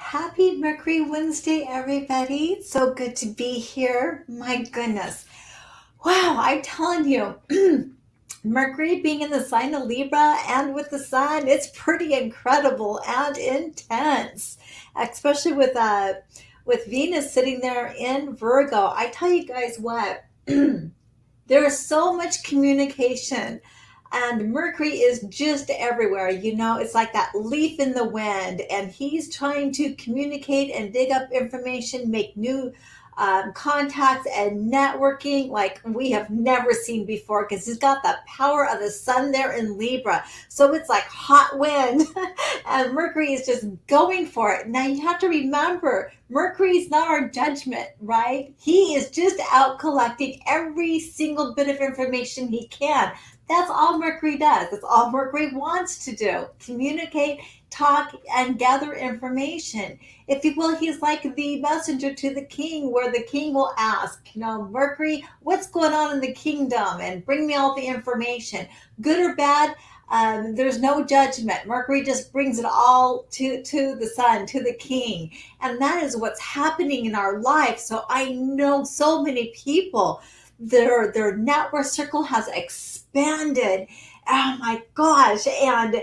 Happy Mercury Wednesday, everybody. So good to be here. My goodness. Wow, I'm telling you, Mercury being in the sign of Libra and with the sun, it's pretty incredible and intense, especially with Venus sitting there in Virgo. I tell you guys what, there is so much communication and Mercury is just everywhere. It's like that leaf in the wind, and he's trying to communicate and dig up information, make new contacts and networking like we have never seen before because he's got the power of the sun there in Libra. So it's like hot wind, and Mercury is just going for it. Now you have to remember, Mercury's not our judgment, right? He is just out collecting every single bit of information he can. That's all Mercury does. That's all Mercury wants to do. Communicate, talk, and gather information. If you will, he's like the messenger to the king, where the king will ask, Mercury, what's going on in the kingdom? And bring me all the information. Good or bad, there's no judgment. Mercury just brings it all to the sun, to the king. And that is what's happening in our life. So I know so many people, their network circle has expanded. Oh my gosh. And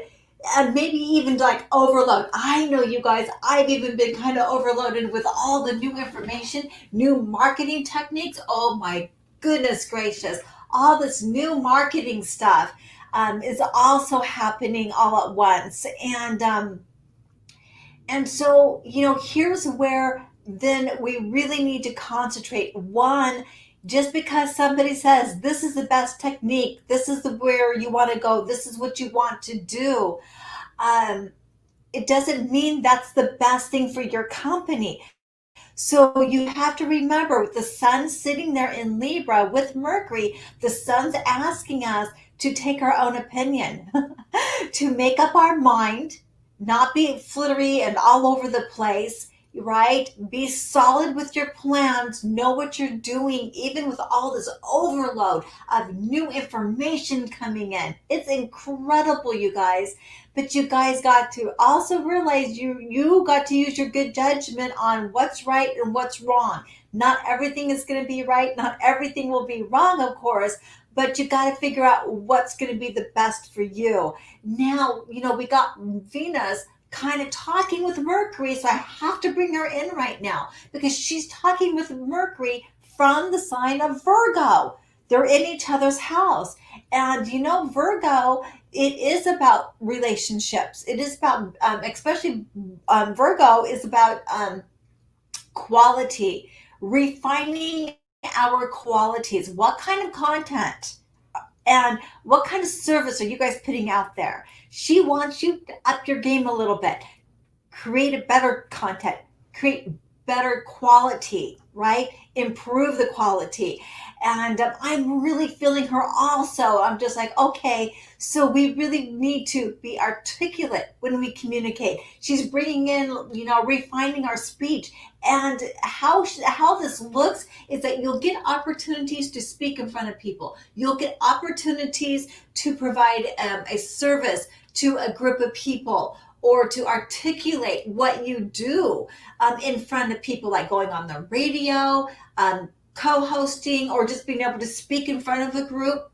maybe even like overload. I know, you guys, I've even been kind of overloaded with all the new information, new marketing techniques. Oh my goodness gracious. All this new marketing stuff is also happening all at once. And so, here's where then we really need to concentrate. One, just because somebody says this is the best technique, this is where you want to go, this is what you want to do, um, it doesn't mean that's the best thing for your company. So you have to remember, with the sun sitting there in Libra with Mercury, the sun's asking us to take our own opinion, to make up our mind, not be flittery and all over the place, right? Be solid with your plans, know what you're doing, even with all this overload of new information coming in. It's incredible, you guys. But you guys got to also realize you got to use your good judgment on what's right and what's wrong. Not everything is going to be right, not everything will be wrong, of course, but you got to figure out what's going to be the best for you. Now, we got Venus kind of talking with Mercury, so I have to bring her in right now because she's talking with Mercury from the sign of Virgo. They're in each other's house. And Virgo, it is about relationships. It is about, especially Virgo, is about quality, refining our qualities. What kind of content and what kind of service are you guys putting out there? She wants you to up your game a little bit, create a better content, create better quality, right? Improve the quality. And I'm really feeling her also. I'm just like, okay, so we really need to be articulate when we communicate. She's bringing in, refining our speech. And how this looks is that you'll get opportunities to speak in front of people. You'll get opportunities to provide a service to a group of people, or to articulate what you do in front of people, like going on the radio, co-hosting, or just being able to speak in front of a group,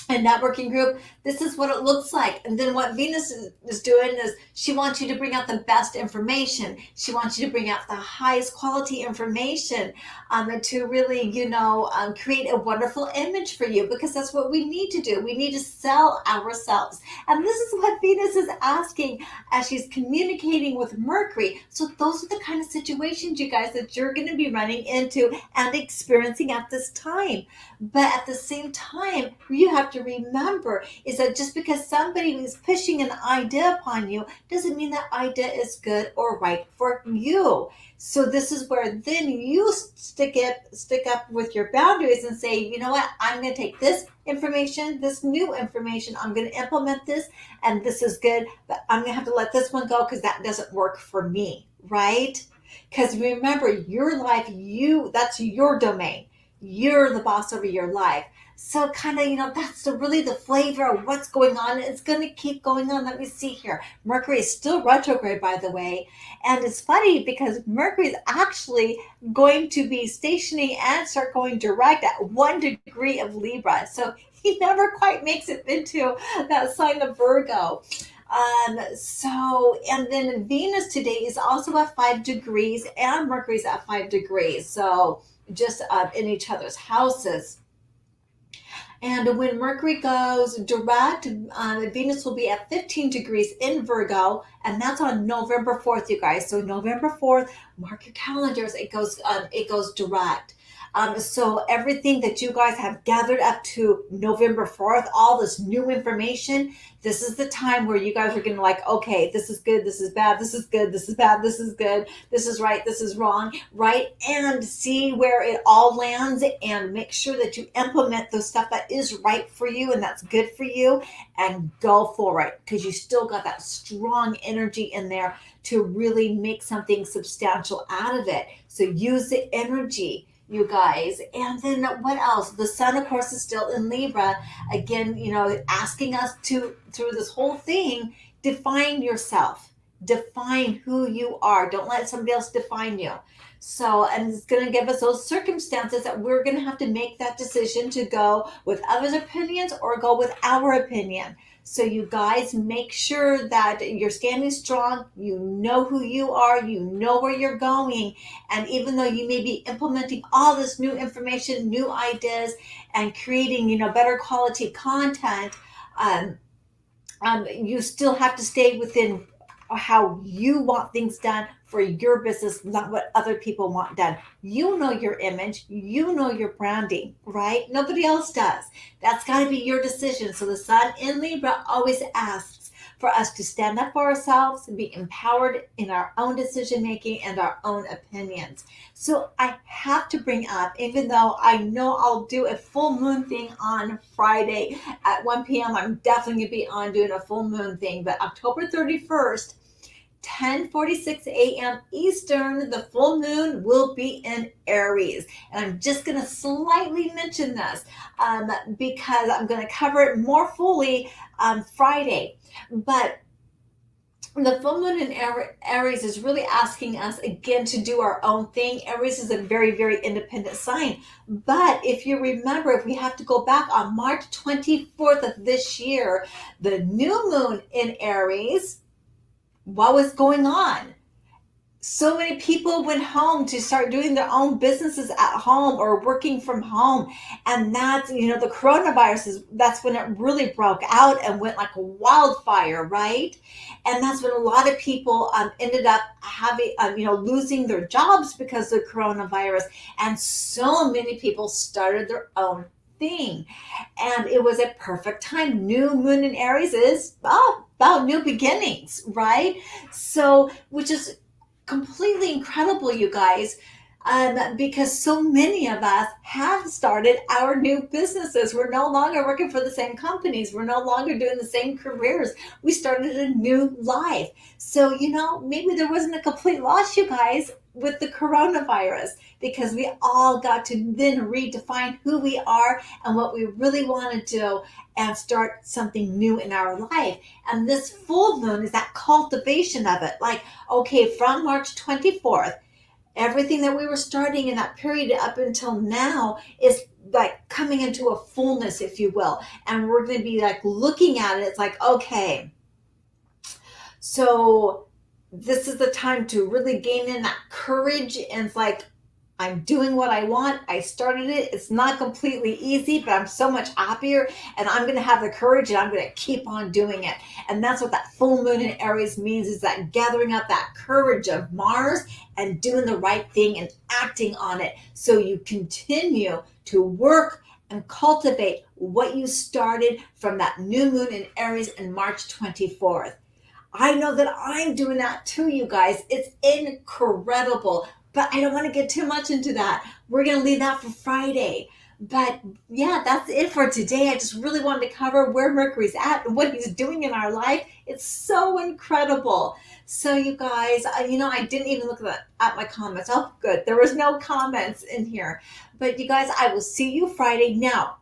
a networking group. This is what it looks like. And then what Venus is doing is she wants you to bring out the best information. She wants you to bring out the highest quality information, and to really, create a wonderful image for you, because that's what we need to do. We need to sell ourselves. And this is what Venus is asking as she's communicating with Mercury. So those are the kind of situations, you guys, that you're going to be running into and experiencing at this time. But at the same time, you have to remember is that just because somebody is pushing an idea upon you doesn't mean that idea is good or right for you. So this is where then you stick up with your boundaries and say, you know what, I'm going to take this information, this new information, I'm going to implement this, and this is good, but I'm going to have to let this one go because that doesn't work for me, right? Because remember, your life, that's your domain. You're the boss over your life. So kind of, that's really the flavor of what's going on. It's going to keep going on. Let me see here. Mercury is still retrograde, by the way. And it's funny because Mercury is actually going to be stationing and start going direct at 1 degree of Libra. So he never quite makes it into that sign of Virgo. And then Venus today is also at 5 degrees and Mercury's at 5 degrees. So just in each other's houses. And when Mercury goes direct, Venus will be at 15 degrees in Virgo, and that's on November 4th, you guys. So November 4th, mark your calendars. It goes direct. So everything that you guys have gathered up to November 4th, all this new information, this is the time where you guys are going to like, okay, this is good, this is bad, this is good, this is bad, this is good, this is right, this is wrong, right? And see where it all lands and make sure that you implement the stuff that is right for you and that's good for you and go for it because you still got that strong energy in there to really make something substantial out of it. So use the energy, you guys. And then what else? The sun, of course, is still in Libra. Again, asking us to, through this whole thing, define yourself. Define who you are. Don't let somebody else define you. So, and it's going to give us those circumstances that we're going to have to make that decision to go with others' opinions or go with our opinion. So you guys make sure that you're standing strong. You know who you are. You know where you're going. And even though you may be implementing all this new information, new ideas, and creating, better quality content, you still have to stay within how you want things done for your business, not what other people want done. You know your image, you know your branding, right? Nobody else does. That's got to be your decision. So the sun in Libra always asks for us to stand up for ourselves and be empowered in our own decision making and our own opinions. So I have to bring up, even though I know I'll do a full moon thing on Friday at 1 p.m., I'm definitely going to be on doing a full moon thing, but October 31st, 10:46 a.m. Eastern, the full moon will be in Aries. And I'm just going to slightly mention this because I'm going to cover it more fully on Friday. But the full moon in Aries is really asking us again to do our own thing. Aries is a very, very independent sign. But if you remember, if we have to go back on March 24th of this year, the new moon in Aries, what was going on? So many people went home to start doing their own businesses at home or working from home. And that's, the coronavirus that's when it really broke out and went like a wildfire, right? And that's when a lot of people ended up having, losing their jobs because of the coronavirus. And so many people started their own thing. And it was a perfect time. New moon in Aries is about new beginnings, right? So, which is completely incredible, you guys, because so many of us have started our new businesses. We're no longer working for the same companies. We're no longer doing the same careers. We started a new life. So, maybe there wasn't a complete loss, you guys, with the coronavirus, because we all got to then redefine who we are and what we really want to do and start something new in our life. And this full moon is that cultivation of it. Like, okay, from March 24th, everything that we were starting in that period up until now is like coming into a fullness, if you will. And we're going to be like looking at it. It's like, okay, so this is the time to really gain in that courage. And it's like, I'm doing what I want. I started it. It's not completely easy, but I'm so much happier and I'm going to have the courage and I'm going to keep on doing it. And that's what that full moon in Aries means, is that gathering up that courage of Mars and doing the right thing and acting on it. So you continue to work and cultivate what you started from that new moon in Aries in March 24th. I know that I'm doing that too, you guys. It's incredible. But I don't want to get too much into that. We're going to leave that for Friday. But yeah, that's it for today. I just really wanted to cover where Mercury's at and what he's doing in our life. It's so incredible. So you guys, I didn't even look at my comments. Oh, good. There was no comments in here. But you guys, I will see you Friday. Now,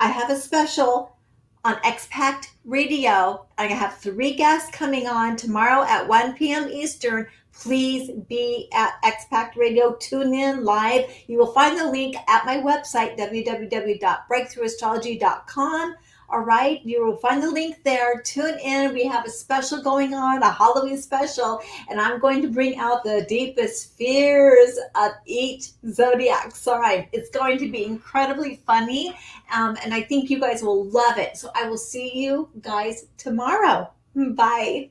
I have a special on Expact Radio. I have 3 guests coming on tomorrow at 1 p.m. Eastern. Please be at Expact Radio. Tune in live. You will find the link at my website, www.breakthroughastrology.com. All right, you will find the link there. Tune in. We have a special going on, a Halloween special, and I'm going to bring out the deepest fears of each zodiac sign. It's going to be incredibly funny, and I think you guys will love it. So I will see you guys tomorrow. Bye.